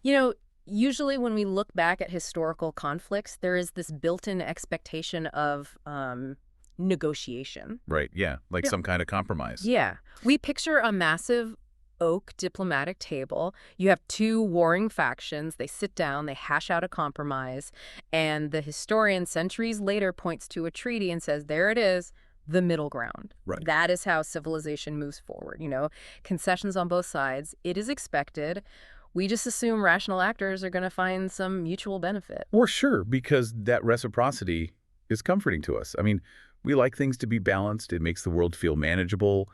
You know, usually when we look back at historical conflicts, there is this built-in expectation of negotiation. Right, yeah, like Yeah. some kind of compromise. Yeah. We picture a massive oak diplomatic table. You have two warring factions. They sit down, they hash out a compromise, and the historian centuries later points to a treaty and says, there it is, the middle ground. Right. That is how civilization moves forward. Concessions on both sides. It is expected. We just assume rational actors are going to find some mutual benefit. Or sure, because that reciprocity is comforting to us. I mean, we like things to be balanced. It makes the world feel manageable,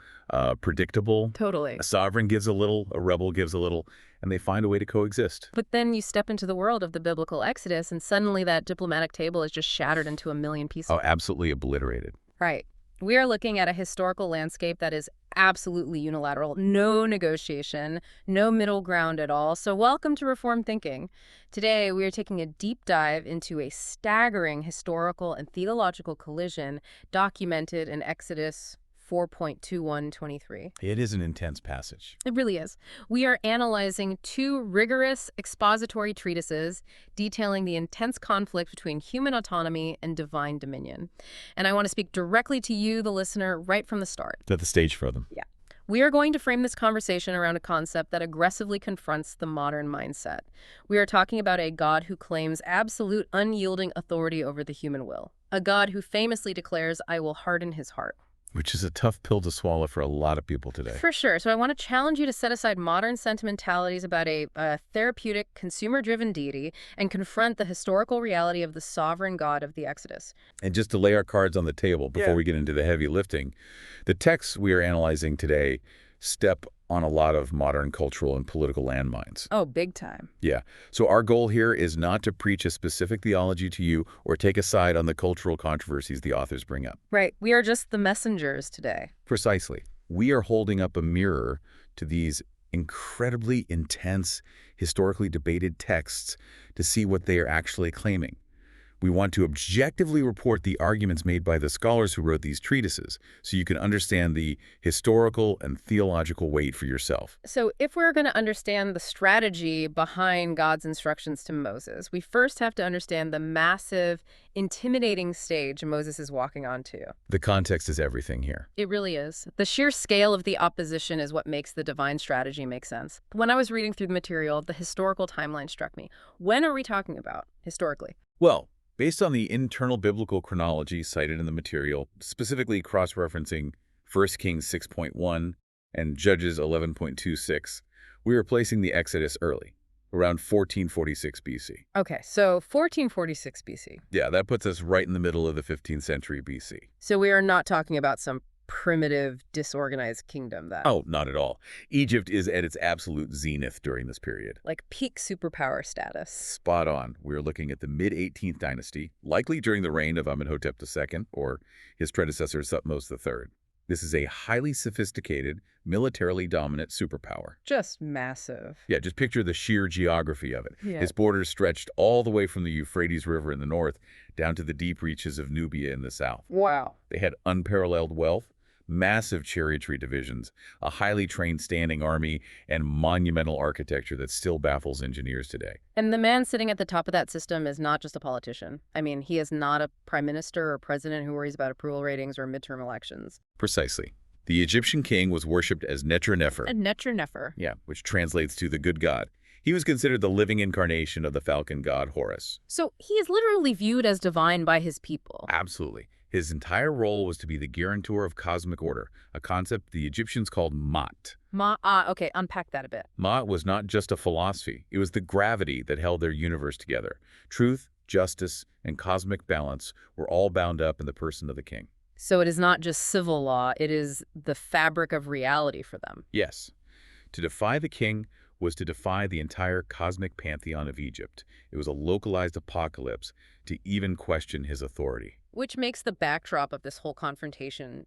predictable. Totally. A sovereign gives a little, a rebel gives a little, and they find a way to coexist. But then you step into the world of the biblical Exodus, and suddenly that diplomatic table is just shattered into a million pieces. Oh, absolutely obliterated. Right. We are looking at a historical landscape that is absolutely unilateral. No negotiation, no middle ground at all. So welcome to Reformed Thinking. Today, we are taking a deep dive into a staggering historical and theological collision documented in Exodus 4.2123. It is an intense passage. It really is. We are analyzing two rigorous expository treatises detailing the intense conflict between human autonomy and divine dominion. And I want to speak directly to you, the listener, right from the start. Set the stage for them. Yeah. We are going to frame this conversation around a concept that aggressively confronts the modern mindset. We are talking about a God who claims absolute unyielding authority over the human will. A God who famously declares, I will harden his heart. Which is a tough pill to swallow for a lot of people today. For sure. So I want to challenge you to set aside modern sentimentalities about a therapeutic, consumer-driven deity and confront the historical reality of the sovereign God of the Exodus. And just to lay our cards on the table before we get into the heavy lifting, the texts we are analyzing today step on a lot of modern cultural and political landmines. Oh, big time. Yeah. So our goal here is not to preach a specific theology to you or take a side on the cultural controversies the authors bring up. Right. We are just the messengers today. Precisely. We are holding up a mirror to these incredibly intense, historically debated texts to see what they are actually claiming. We want to objectively report the arguments made by the scholars who wrote these treatises so you can understand the historical and theological weight for yourself. So if we're going to understand the strategy behind God's instructions to Moses, we first have to understand the massive, intimidating stage Moses is walking onto. The context is everything here. It really is. The sheer scale of the opposition is what makes the divine strategy make sense. When I was reading through the material, the historical timeline struck me. When are we talking about, historically? Well, based on the internal biblical chronology cited in the material, specifically cross-referencing 1 Kings 6.1 and Judges 11.26, we are placing the Exodus early, around 1446 BC. Okay, so 1446 BC. Yeah, that puts us right in the middle of the 15th century BC. So we are not talking about some primitive, disorganized kingdom that... Oh, not at all. Egypt is at its absolute zenith during this period. Like peak superpower status. Spot on. We're looking at the mid-18th dynasty, likely during the reign of Amenhotep II or his predecessor Thutmose III. This is a highly sophisticated, militarily dominant superpower. Just massive. Yeah, just picture the sheer geography of it. Yeah. Its borders stretched all the way from the Euphrates River in the north down to the deep reaches of Nubia in the south. Wow. They had unparalleled wealth, massive chariotry divisions, a highly trained standing army, and monumental architecture that still baffles engineers today. And the man sitting at the top of that system is not just a politician. I mean, he is not a prime minister or president who worries about approval ratings or midterm elections. Precisely. The Egyptian king was worshipped as Nefer. A Nefer. Yeah, which translates to the good god. He was considered the living incarnation of the falcon god Horus. So he is literally viewed as divine by his people. Absolutely. His entire role was to be the guarantor of cosmic order, a concept the Egyptians called Ma'at. Okay, unpack that a bit. Ma'at was not just a philosophy. It was the gravity that held their universe together. Truth, justice, and cosmic balance were all bound up in the person of the king. So it is not just civil law, it is the fabric of reality for them. Yes. To defy the king was to defy the entire cosmic pantheon of Egypt. It was a localized apocalypse to even question his authority. Which makes the backdrop of this whole confrontation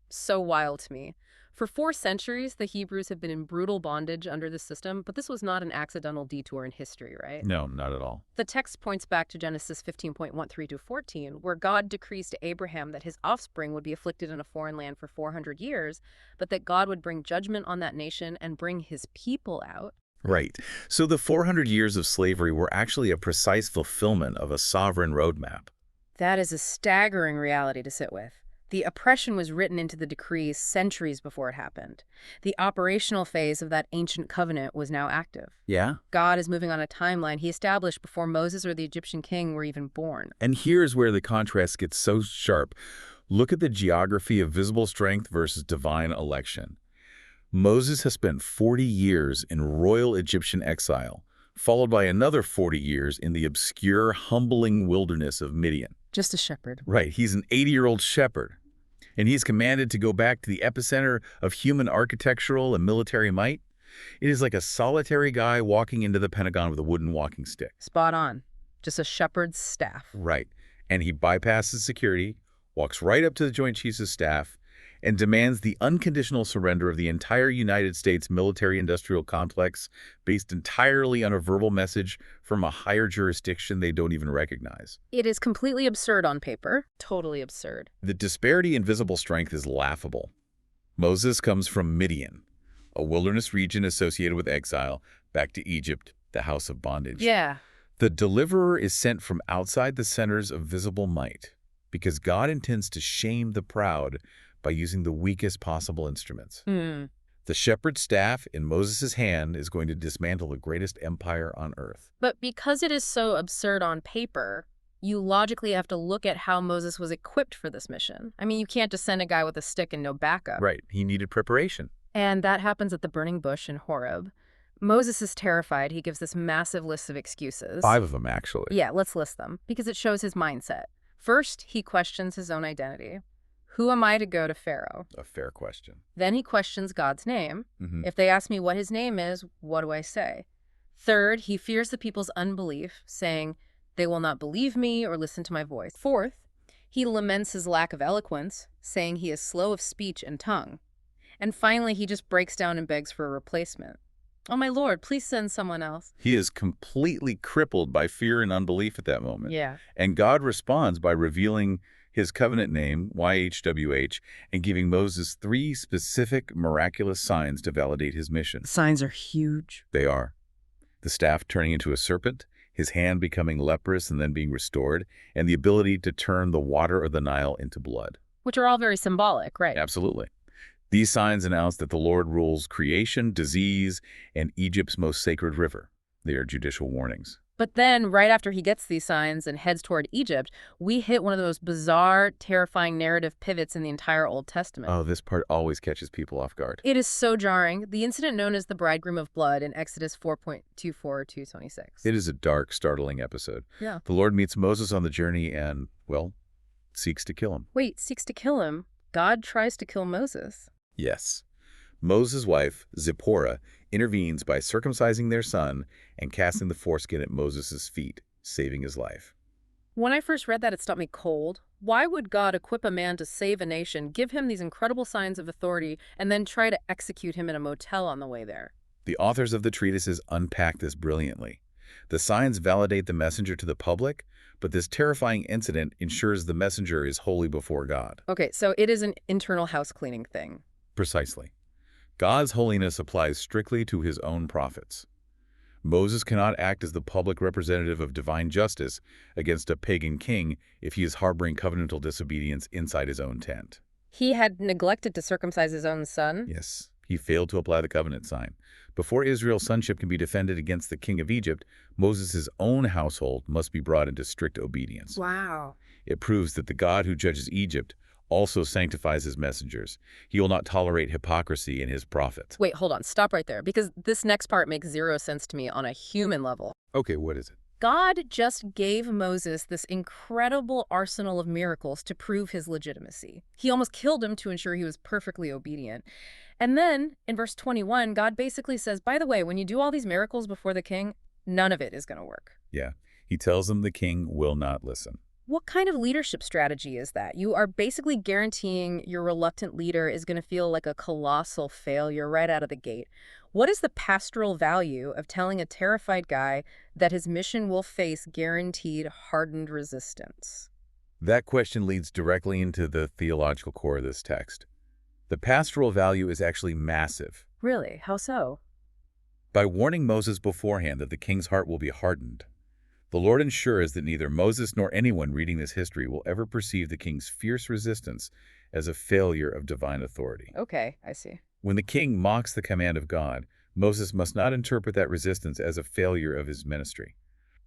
so wild to me. For 4 centuries, the Hebrews have been in brutal bondage under the system, but this was not an accidental detour in history, right? No, not at all. The text points back to Genesis 15.13-14, where God decrees to Abraham that his offspring would be afflicted in a foreign land for 400 years, but that God would bring judgment on that nation and bring his people out. Right. So the 400 years of slavery were actually a precise fulfillment of a sovereign roadmap. That is a staggering reality to sit with. The oppression was written into the decrees centuries before it happened. The operational phase of that ancient covenant was now active. Yeah? God is moving on a timeline he established before Moses or the Egyptian king were even born. And here's where the contrast gets so sharp. Look at the geography of visible strength versus divine election. Moses has spent 40 years in royal Egyptian exile, followed by another 40 years in the obscure, humbling wilderness of Midian. Just a shepherd. Right, he's an 80-year-old shepherd, and he's commanded to go back to the epicenter of human architectural and military might. It is like a solitary guy walking into the Pentagon with a wooden walking stick. Spot on. Just a shepherd's staff. Right, and he bypasses security, walks right up to the Joint Chiefs of Staff, and demands the unconditional surrender of the entire United States military-industrial complex based entirely on a verbal message from a higher jurisdiction they don't even recognize. It is completely absurd on paper. Totally absurd. The disparity in visible strength is laughable. Moses comes from Midian, a wilderness region associated with exile, back to Egypt, the house of bondage. Yeah. The deliverer is sent from outside the centers of visible might, because God intends to shame the proud by using the weakest possible instruments. The shepherd's staff in Moses' hand is going to dismantle the greatest empire on earth. But because it is so absurd on paper, you logically have to look at how Moses was equipped for this mission. I mean, you can't just send a guy with a stick and no backup. Right. He needed preparation. And that happens at the burning bush in Horeb. Moses is terrified. He gives this massive list of excuses. 5 of them, actually. Yeah, let's list them, because it shows his mindset. First, he questions his own identity. Who am I to go to Pharaoh? A fair question. Then he questions God's name. If they ask me what his name is, what do I say? Third, he fears the people's unbelief, saying, they will not believe me or listen to my voice. Fourth, he laments his lack of eloquence, saying he is slow of speech and tongue. And finally, he just breaks down and begs for a replacement. Oh, my Lord, please send someone else. He is completely crippled by fear and unbelief at that moment. Yeah. And God responds by revealing his covenant name, YHWH, and giving Moses 3 specific miraculous signs to validate his mission. Signs are huge. They are the staff turning into a serpent, his hand becoming leprous and then being restored, and the ability to turn the water of the Nile into blood. Which are all very symbolic, right? Absolutely. These signs announce that the Lord rules creation, disease, and Egypt's most sacred river. They are judicial warnings. But then, right after he gets these signs and heads toward Egypt, we hit one of the most bizarre, terrifying narrative pivots in the entire Old Testament. Oh, this part always catches people off guard. It is so jarring. The incident known as the bridegroom of blood in Exodus 4.24-226. It is a dark, startling episode. Yeah. The Lord meets Moses on the journey and, well, seeks to kill him. Wait, seeks to kill him? God tries to kill Moses. Yes. Moses' wife, Zipporah, intervenes by circumcising their son and casting the foreskin at Moses' feet, saving his life. When I first read that, it stopped me cold. Why would God equip a man to save a nation, give him these incredible signs of authority, and then try to execute him in a motel on the way there? The authors of the treatises unpack this brilliantly. The signs validate the messenger to the public, but this terrifying incident ensures the messenger is holy before God. Okay, so it is an internal house cleaning thing. Precisely. God's holiness applies strictly to his own prophets. Moses cannot act as the public representative of divine justice against a pagan king if he is harboring covenantal disobedience inside his own tent. He had neglected to circumcise his own son? Yes, he failed to apply the covenant sign. Before Israel's sonship can be defended against the king of Egypt, Moses' own household must be brought into strict obedience. Wow. It proves that the God who judges Egypt also sanctifies his messengers. He will not tolerate hypocrisy in his prophets. Wait, hold on. Stop right there, because this next part makes zero sense to me on a human level. Okay, what is it? God just gave Moses this incredible arsenal of miracles to prove his legitimacy. He almost killed him to ensure he was perfectly obedient. And then, in verse 21, God basically says, by the way, when you do all these miracles before the king, none of it is going to work. Yeah, he tells them the king will not listen. What kind of leadership strategy is that? You are basically guaranteeing your reluctant leader is going to feel like a colossal failure right out of the gate. What is the pastoral value of telling a terrified guy that his mission will face guaranteed hardened resistance? That question leads directly into the theological core of this text. The pastoral value is actually massive. Really? How so? By warning Moses beforehand that the king's heart will be hardened, the Lord ensures that neither Moses nor anyone reading this history will ever perceive the king's fierce resistance as a failure of divine authority. Okay, I see. When the king mocks the command of God, Moses must not interpret that resistance as a failure of his ministry.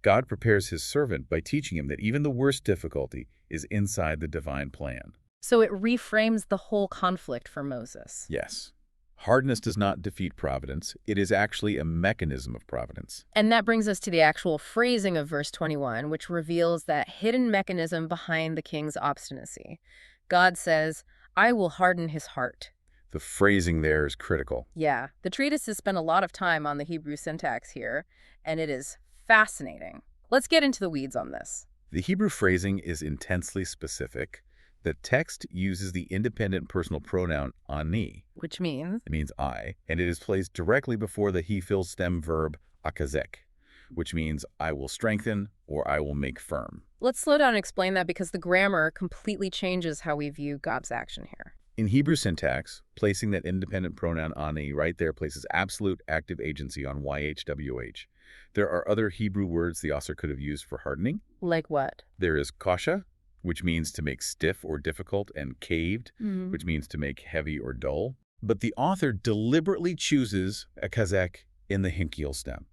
God prepares his servant by teaching him that even the worst difficulty is inside the divine plan. So it reframes the whole conflict for Moses. Yes. Hardness does not defeat providence. It is actually a mechanism of providence. And that brings us to the actual phrasing of verse 21, which reveals that hidden mechanism behind the king's obstinacy. God says, "I will harden his heart." The phrasing there is critical. Yeah, the treatise has spent a lot of time on the Hebrew syntax here, and it is fascinating. Let's get into the weeds on this. The Hebrew phrasing is intensely specific. The text uses the independent personal pronoun ani. Which means? It means I, and it is placed directly before the he-filled stem verb akazek, which means I will strengthen or I will make firm. Let's slow down and explain that because the grammar completely changes how we view God's action here. In Hebrew syntax, placing that independent pronoun ani right there places absolute active agency on YHWH. There are other Hebrew words the author could have used for hardening. Like what? There is kasha, which means to make stiff or difficult, and caved, Mm-hmm. which means to make heavy or dull. But the author deliberately chooses a kazek in the hinkiel stem.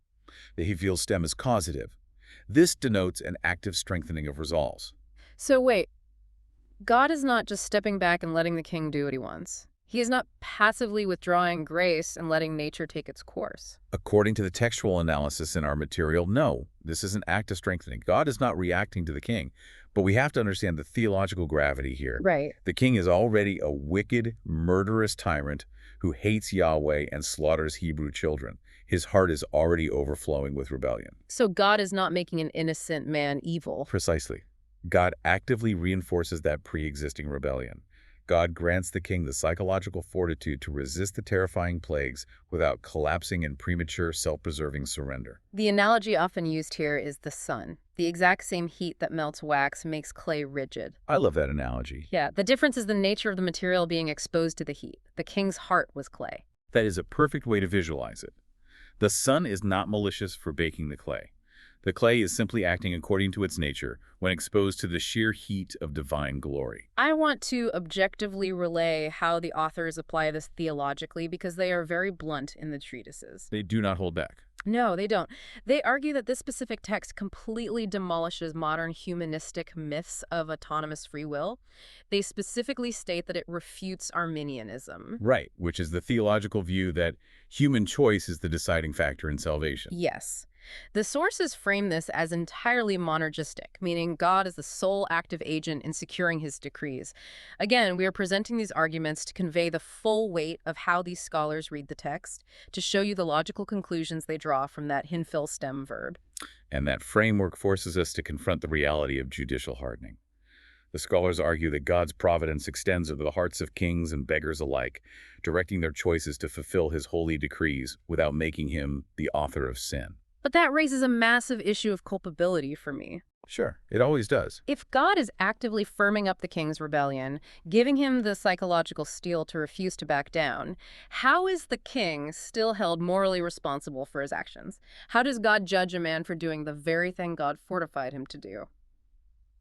The hinkiel stem is causative. This denotes an active strengthening of resolves. So wait, God is not just stepping back and letting the king do what he wants. He is not passively withdrawing grace and letting nature take its course. According to the textual analysis in our material, no, this is an act of strengthening. God is not reacting to the king, but we have to understand the theological gravity here. Right. The king is already a wicked, murderous tyrant who hates Yahweh and slaughters Hebrew children. His heart is already overflowing with rebellion. So God is not making an innocent man evil. Precisely. God actively reinforces that pre-existing rebellion. God grants the king the psychological fortitude to resist the terrifying plagues without collapsing in premature, self-preserving surrender. The analogy often used here is the sun. The exact same heat that melts wax makes clay rigid. I love that analogy. Yeah, the difference is the nature of the material being exposed to the heat. The king's heart was clay. That is a perfect way to visualize it. The sun is not malicious for baking the clay. The clay is simply acting according to its nature when exposed to the sheer heat of divine glory. I want to objectively relay how the authors apply this theologically because they are very blunt in the treatises. They do not hold back. No, they don't. They argue that this specific text completely demolishes modern humanistic myths of autonomous free will. They specifically state that it refutes Arminianism. Right, which is the theological view that human choice is the deciding factor in salvation. Yes. The sources frame this as entirely monergistic, meaning God is the sole active agent in securing his decrees. Again, we are presenting these arguments to convey the full weight of how these scholars read the text, to show you the logical conclusions they draw from that hinfil stem verb. And that framework forces us to confront the reality of judicial hardening. The scholars argue that God's providence extends over the hearts of kings and beggars alike, directing their choices to fulfill his holy decrees without making him the author of sin. But that raises a massive issue of culpability for me. Sure, it always does. If God is actively firming up the king's rebellion, giving him the psychological steel to refuse to back down, how is the king still held morally responsible for his actions? How does God judge a man for doing the very thing God fortified him to do?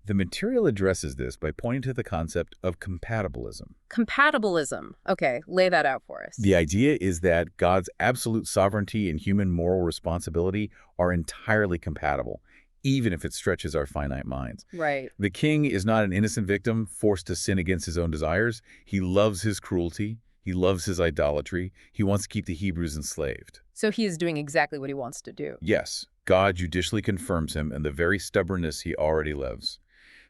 The material addresses this by pointing to the concept of compatibilism. Compatibilism. Okay, lay that out for us. The idea is that God's absolute sovereignty and human moral responsibility are entirely compatible, even if it stretches our finite minds. Right. The king is not an innocent victim forced to sin against his own desires. He loves his cruelty. He loves his idolatry. He wants to keep the Hebrews enslaved. So he is doing exactly what he wants to do. Yes, God judicially confirms him in the very stubbornness he already lives.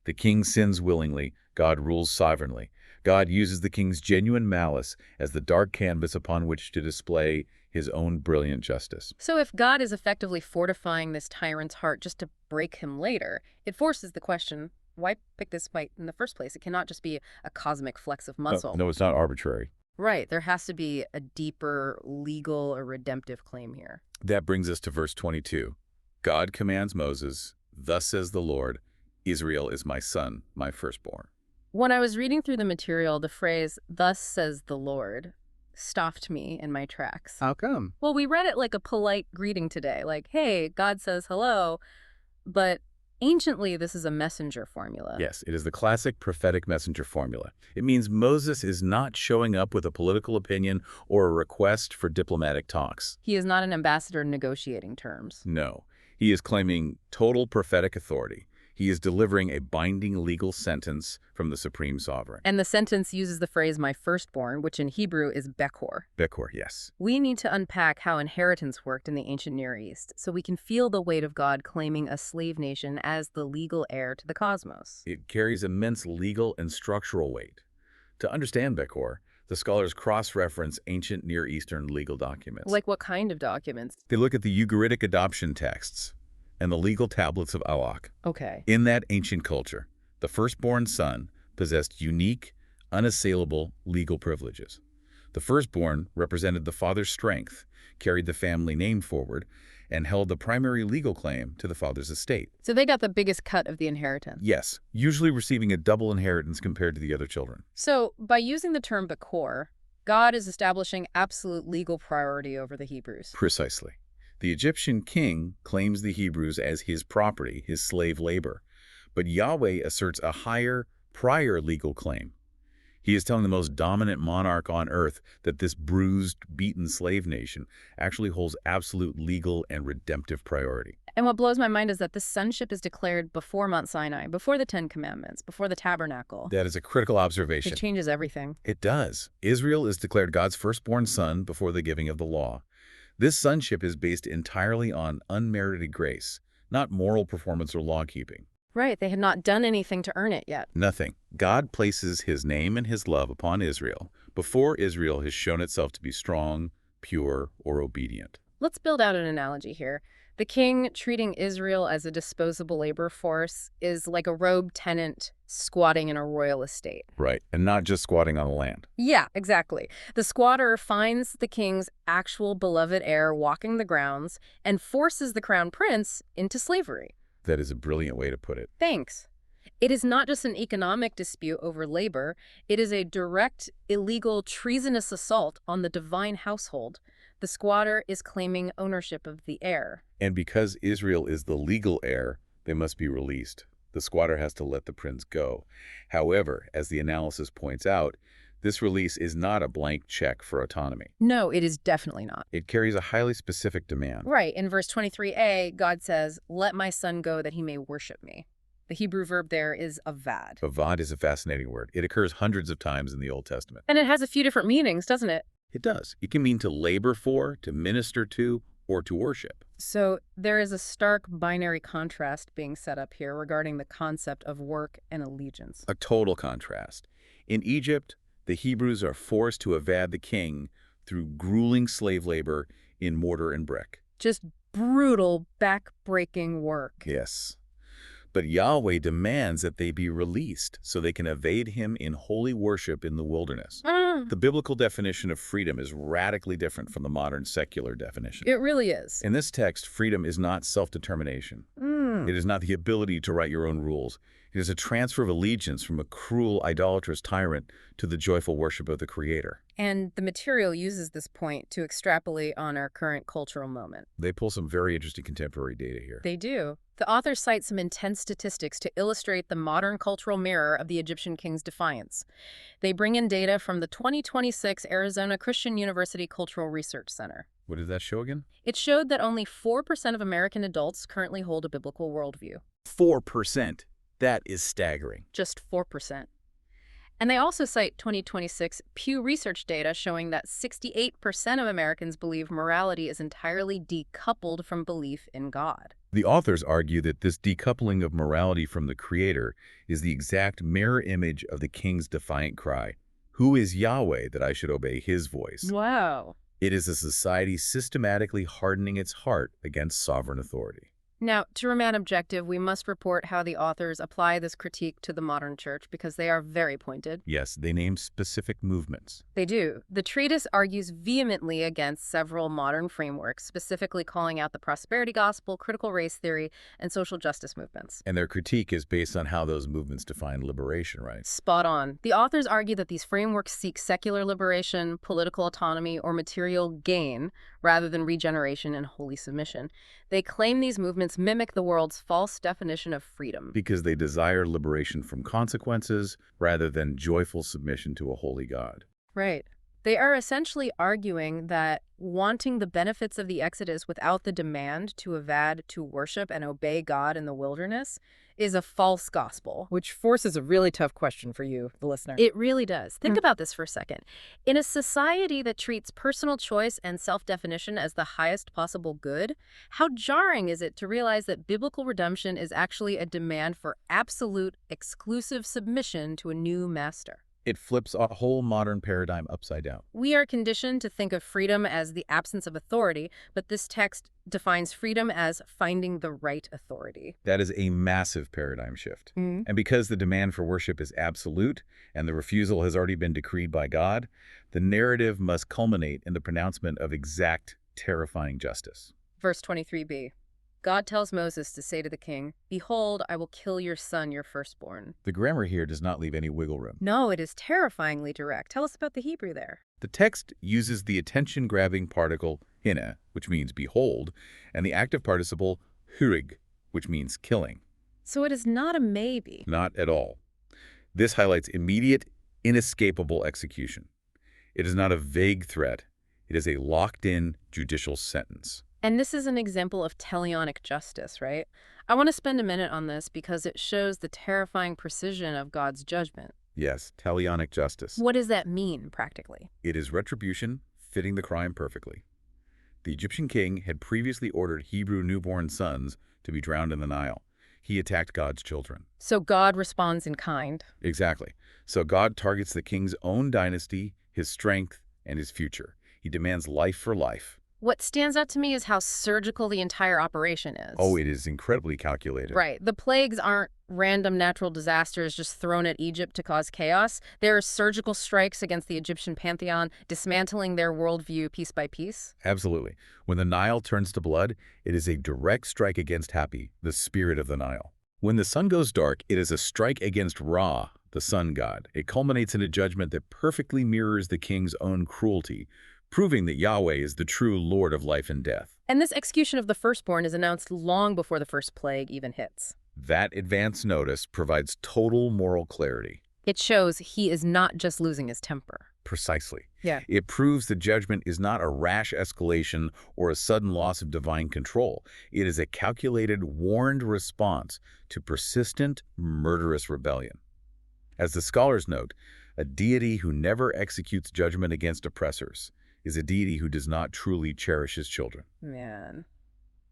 The king sins willingly. God rules sovereignly. God uses the king's genuine malice as the dark canvas upon which to display his own brilliant justice. So if God is effectively fortifying this tyrant's heart just to break him later, it forces the question, why pick this fight in the first place? It cannot just be a cosmic flex of muscle. No, it's not arbitrary. Right. There has to be a deeper legal or redemptive claim here. That brings us to verse 22. God commands Moses, "Thus says the Lord, Israel is my son, my firstborn." When I was reading through the material, the phrase, "thus says the Lord," stopped me in my tracks. How come? Well, we read it like a polite greeting today, like, hey, God says hello, but anciently this is a messenger formula. Yes, it is the classic prophetic messenger formula. It means Moses is not showing up with a political opinion or a request for diplomatic talks. He is not an ambassador negotiating terms. No, he is claiming total prophetic authority. He is delivering a binding legal sentence from the supreme sovereign. And the sentence uses the phrase, my firstborn, which in Hebrew is bekor. Bekor, yes. We need to unpack how inheritance worked in the ancient Near East so we can feel the weight of God claiming a slave nation as the legal heir to the cosmos. It carries immense legal and structural weight. To understand Bekor, the scholars cross-reference ancient Near Eastern legal documents. Like what kind of documents? They look at the Ugaritic adoption texts and the legal tablets of Alak. Okay. In that ancient culture, the firstborn son possessed unique, unassailable legal privileges. The firstborn represented the father's strength, carried the family name forward, and held the primary legal claim to the father's estate. So they got the biggest cut of the inheritance. Yes, usually receiving a double inheritance compared to the other children. So by using the term bekor, God is establishing absolute legal priority over the Hebrews. Precisely. The Egyptian king claims the Hebrews as his property, his slave labor, but Yahweh asserts a higher, prior legal claim. He is telling the most dominant monarch on earth that this bruised, beaten slave nation actually holds absolute legal and redemptive priority. And what blows my mind is that this sonship is declared before Mount Sinai, before the Ten Commandments, before the tabernacle. That is a critical observation. It changes everything. It does. Israel is declared God's firstborn son before the giving of the law. This sonship is based entirely on unmerited grace, not moral performance or law-keeping. Right, they had not done anything to earn it yet. Nothing. God places his name and his love upon Israel before Israel has shown itself to be strong, pure, or obedient. Let's build out an analogy here. The king treating Israel as a disposable labor force is like a rogue tenant squatting in a royal estate. Right, and not just squatting on the land. Yeah, exactly. The squatter finds the king's actual beloved heir walking the grounds and forces the crown prince into slavery. That is a brilliant way to put it. Thanks. It is not just an economic dispute over labor. It is a direct, illegal, treasonous assault on the divine household. The squatter is claiming ownership of the heir. And because Israel is the legal heir, they must be released. The squatter has to let the prince go. However, as the analysis points out, this release is not a blank check for autonomy. No, it is definitely not. It carries a highly specific demand. Right. In verse 23a, God says, let my son go that he may worship me. The Hebrew verb there is avad. Avad is a fascinating word. It occurs hundreds of times in the Old Testament. And it has a few different meanings, doesn't it? It does. It can mean to labor for, to minister to, or to worship. So there is a stark binary contrast being set up here regarding the concept of work and allegiance. A total contrast. In Egypt, the Hebrews are forced to avad the king through grueling slave labor in mortar and brick. Just brutal, back-breaking work. Yes. But Yahweh demands that they be released so they can evade him in holy worship in the wilderness. The biblical definition of freedom is radically different from the modern secular definition. It really is. In this text, freedom is not self-determination. It is not the ability to write your own rules. It is a transfer of allegiance from a cruel, idolatrous tyrant to the joyful worship of the Creator. And the material uses this point to extrapolate on our current cultural moment. They pull some very interesting contemporary data here. They do. The author cites some intense statistics to illustrate the modern cultural mirror of the Egyptian king's defiance. They bring in data from the 2026 Arizona Christian University Cultural Research Center. What did that show again? It showed that only 4% of American adults currently hold a biblical worldview. 4%. That is staggering. Just 4%. And they also cite 2026 Pew Research data showing that 68% of Americans believe morality is entirely decoupled from belief in God. The authors argue that this decoupling of morality from the Creator is the exact mirror image of the king's defiant cry, "Who is Yahweh that I should obey his voice?" Wow. It is a society systematically hardening its heart against sovereign authority. Now, to remain objective, we must report how the authors apply this critique to the modern church because they are very pointed. Yes, they name specific movements. They do. The treatise argues vehemently against several modern frameworks, specifically calling out the prosperity gospel, critical race theory, and social justice movements. And their critique is based on how those movements define liberation, right? Spot on. The authors argue that these frameworks seek secular liberation, political autonomy, or material gain, rather than regeneration and holy submission. They claim these movements mimic the world's false definition of freedom. Because they desire liberation from consequences rather than joyful submission to a holy God. Right. They are essentially arguing that wanting the benefits of the Exodus without the demand to evade, to worship, and obey God in the wilderness is a false gospel. Which forces a really tough question for you, the listener. It really does. Think about this for a second. In a society that treats personal choice and self-definition as the highest possible good, how jarring is it to realize that biblical redemption is actually a demand for absolute, exclusive submission to a new master? It flips a whole modern paradigm upside down. We are conditioned to think of freedom as the absence of authority, but this text defines freedom as finding the right authority. That is a massive paradigm shift. Mm. And because the demand for worship is absolute and the refusal has already been decreed by God, the narrative must culminate in the pronouncement of exact, terrifying justice. Verse 23b. God tells Moses to say to the king, "Behold, I will kill your son, your firstborn." The grammar here does not leave any wiggle room. No, it is terrifyingly direct. Tell us about the Hebrew there. The text uses the attention-grabbing particle hina, which means behold, and the active participle hurig, which means killing. So it is not a maybe. Not at all. This highlights immediate, inescapable execution. It is not a vague threat. It is a locked-in judicial sentence. And this is an example of talionic justice, right? I want to spend a minute on this because it shows the terrifying precision of God's judgment. Yes, talionic justice. What does that mean, practically? It is retribution fitting the crime perfectly. The Egyptian king had previously ordered Hebrew newborn sons to be drowned in the Nile. He attacked God's children. So God responds in kind. Exactly. So God targets the king's own dynasty, his strength, and his future. He demands life for life. What stands out to me is how surgical the entire operation is. Oh, it is incredibly calculated. Right. The plagues aren't random natural disasters just thrown at Egypt to cause chaos. There are surgical strikes against the Egyptian pantheon, dismantling their worldview piece by piece. Absolutely. When the Nile turns to blood, it is a direct strike against Hapi, the spirit of the Nile. When the sun goes dark, it is a strike against Ra, the sun god. It culminates in a judgment that perfectly mirrors the king's own cruelty, proving that Yahweh is the true Lord of life and death. And this execution of the firstborn is announced long before the first plague even hits. That advance notice provides total moral clarity. It shows he is not just losing his temper. Precisely. Yeah. It proves the judgment is not a rash escalation or a sudden loss of divine control. It is a calculated, warned response to persistent, murderous rebellion. As the scholars note, a deity who never executes judgment against oppressors is a deity who does not truly cherish his children. Man.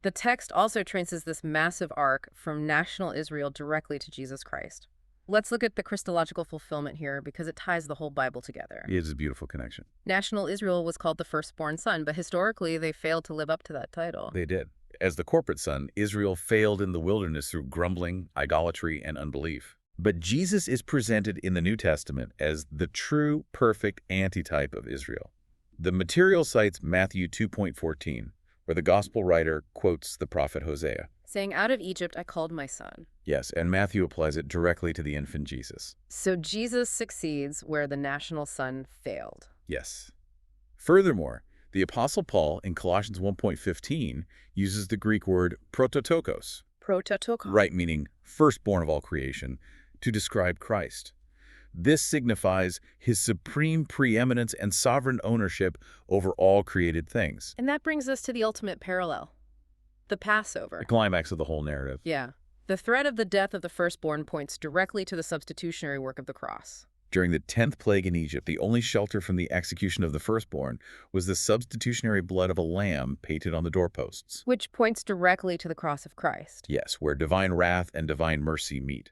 The text also traces this massive arc from national Israel directly to Jesus Christ. Let's look at the Christological fulfillment here because it ties the whole Bible together. It is a beautiful connection. National Israel was called the firstborn son, but historically they failed to live up to that title. They did. As the corporate son, Israel failed in the wilderness through grumbling, idolatry, and unbelief. But Jesus is presented in the New Testament as the true, perfect antitype of Israel. The material cites Matthew 2.14, where the gospel writer quotes the prophet Hosea, saying, "Out of Egypt I called my son." Yes, and Matthew applies it directly to the infant Jesus. So Jesus succeeds where the national son failed. Yes. Furthermore, the Apostle Paul in Colossians 1.15 uses the Greek word prototokos, Prototokos. right meaning firstborn of all creation, to describe Christ. This signifies his supreme preeminence and sovereign ownership over all created things. And that brings us to the ultimate parallel, the Passover. The climax of the whole narrative. Yeah. The threat of the death of the firstborn points directly to the substitutionary work of the cross. During the 10th plague in Egypt, the only shelter from the execution of the firstborn was the substitutionary blood of a lamb painted on the doorposts. Which points directly to the cross of Christ. Yes, where divine wrath and divine mercy meet.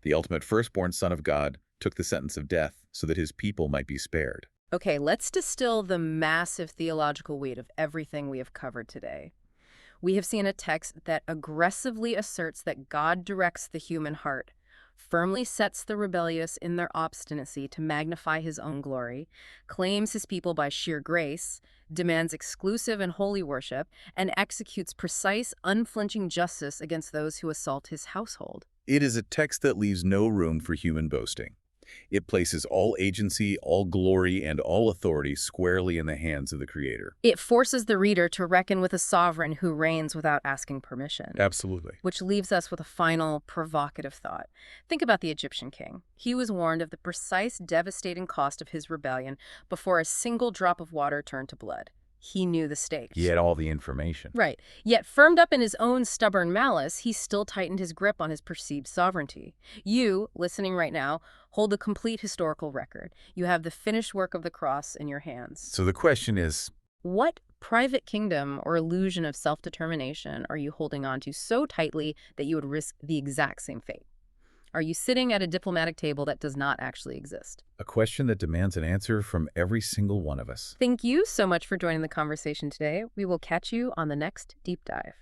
The ultimate firstborn Son of God took the sentence of death so that his people might be spared. Okay, let's distill the massive theological weight of everything we have covered today. We have seen a text that aggressively asserts that God directs the human heart, firmly sets the rebellious in their obstinacy to magnify his own glory, claims his people by sheer grace, demands exclusive and holy worship, and executes precise, unflinching justice against those who assault his household. It is a text that leaves no room for human boasting. It places all agency, all glory, and all authority squarely in the hands of the Creator. It forces the reader to reckon with a sovereign who reigns without asking permission. Absolutely. Which leaves us with a final, provocative thought. Think about the Egyptian king. He was warned of the precise, devastating cost of his rebellion before a single drop of water turned to blood. He knew the stakes. He had all the information. Right. Yet, firmed up in his own stubborn malice, he still tightened his grip on his perceived sovereignty. You, listening right now, hold the complete historical record. You have the finished work of the cross in your hands. So the question is, what private kingdom or illusion of self-determination are you holding on to so tightly that you would risk the exact same fate? Are you sitting at a diplomatic table that does not actually exist? a question that demands an answer from every single one of us. Thank you so much for joining the conversation today. We will catch you on the next Deep Dive.